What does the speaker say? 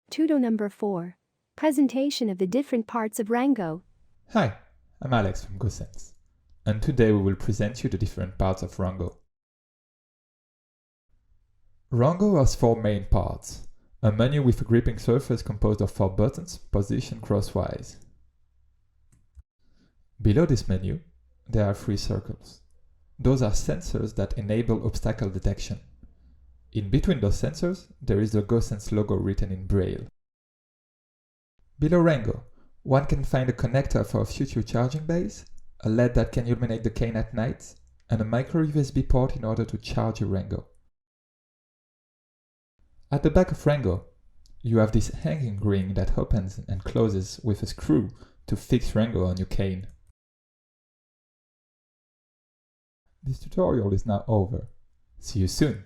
Tutorial number 4. Presentation of the different parts of Rango. Hi, I'm Alex from GoSense, and today we will present you the different parts of Rango. Rango has 4 main parts: a menu with a gripping surface composed of 4 buttons positioned crosswise. Below this menu, there are 3 circles. Those are sensors that enable obstacle detection. In between those sensors, there is the GoSense logo written in Braille. Below Rango, one can find a connector for a future charging base, a LED that can illuminate the cane at night, and a micro USB port in order to charge your Rango. At the back of Rango, you have this hanging ring that opens and closes with a screw to fix Rango on your cane. This tutorial is now over. See you soon!